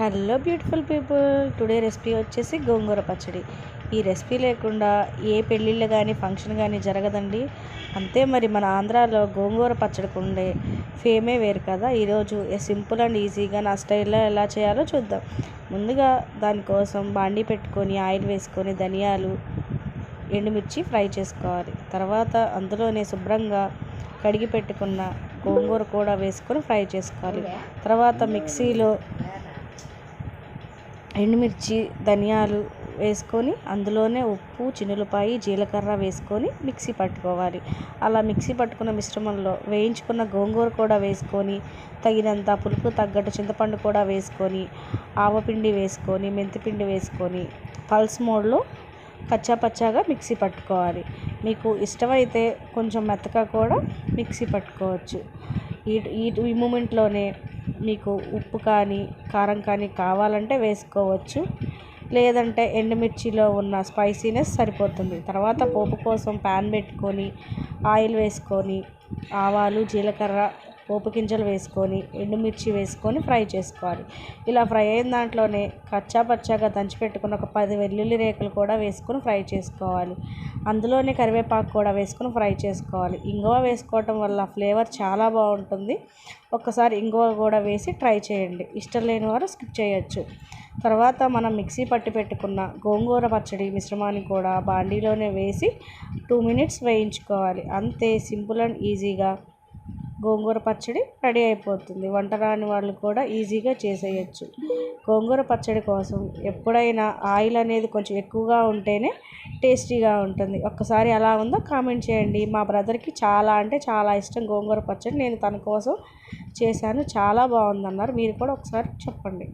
Hello beautiful people, today recipe వచ్చేసి గోంగూర పచ్చడి. ఈ రెసిపీ లేకుండా ఏ పెళ్ళిళ్ళు కానీ ఫంక్షన్ కానీ జరగదండి. అంతే మరి మన ఆంధ్రాలో గోంగూర పచ్చడికి ఉండే ఫేమే వేరు కదా. ఈరోజు సింపుల్ అండ్ ఈజీగా నా స్టైల్లో ఎలా చేయాలో చూద్దాం. ముందుగా దానికోసం బాండీ పెట్టుకొని ఆయిల్ వేసుకొని ధనియాలు ఎండుమిర్చి ఫ్రై చేసుకోవాలి. తర్వాత అందులోనే శుభ్రంగా కడిగి పెట్టుకున్న గోంగూర కూడా వేసుకొని ఫ్రై చేసుకోవాలి. తర్వాత మిక్సీలో ఎండుమిర్చి ధనియాలు వేసుకొని అందులోనే ఉప్పు చిన్నులపాయి జీలకర్ర వేసుకొని మిక్సీ పట్టుకోవాలి. అలా మిక్సీ పట్టుకున్న మిశ్రమంలో వేయించుకున్న గోంగూర కూడా వేసుకొని తగినంత పులుపు తగ్గట్టు చింతపండు కూడా వేసుకొని ఆవపిండి వేసుకొని మెంతిపిండి వేసుకొని పల్స్ మోడ్లో కచ్చాపచ్చాగా మిక్సీ పట్టుకోవాలి. మీకు ఇష్టమైతే కొంచెం మెత్తగా కూడా మిక్సీ పట్టుకోవచ్చు. ఈ మూమెంట్లోనే మీకు ఉప్పు కానీ కారం కానీ కావాలంటే వేసుకోవచ్చు, లేదంటే ఎండుమిర్చిలో ఉన్న స్పైసీనెస్ సరిపోతుంది. తర్వాత పోపు కోసం ప్యాన్ పెట్టుకొని ఆయిల్ వేసుకొని ఆవాలు జీలకర్ర పోపు గింజలు వేసుకొని ఎండుమిర్చి వేసుకొని ఫ్రై చేసుకోవాలి. ఇలా ఫ్రై అయిన దాంట్లోనే కచ్చాపచ్చాగా దంచిపెట్టుకుని ఒక 10 వెల్లుల్లి రేకులు కూడా వేసుకొని ఫ్రై చేసుకోవాలి. అందులోనే కరివేపాకు కూడా వేసుకొని ఫ్రై చేసుకోవాలి. ఇంగువ వేసుకోవటం వల్ల ఫ్లేవర్ చాలా బాగుంటుంది. ఒక్కసారి ఇంగువ కూడా వేసి ట్రై చేయండి. ఇష్టం లేని వారు స్కిప్ చేయొచ్చు. తర్వాత మనం మిక్సీ పట్టి పెట్టుకున్న గోంగూర పచ్చడి మిశ్రమాన్ని కూడా బాండీలోనే వేసి 2 మినిట్స్ వేయించుకోవాలి. అంతే, సింపుల్ అండ్ ఈజీగా గోంగూర పచ్చడి రెడీ అయిపోతుంది. వంట రాని వాళ్ళు కూడా ఈజీగా చేసేయచ్చు. గోంగూర పచ్చడి కోసం ఎప్పుడైనా ఆయిల్ అనేది కొంచెం ఎక్కువగా ఉంటేనే టేస్టీగా ఉంటుంది. ఒక్కసారి ఎలా ఉందో కామెంట్ చేయండి. మా బ్రదర్కి చాలా అంటే చాలా ఇష్టం గోంగూర పచ్చడి. నేను తన కోసం చేశాను, చాలా బాగుందన్నారు. మీరు కూడా ఒకసారి చెప్పండి.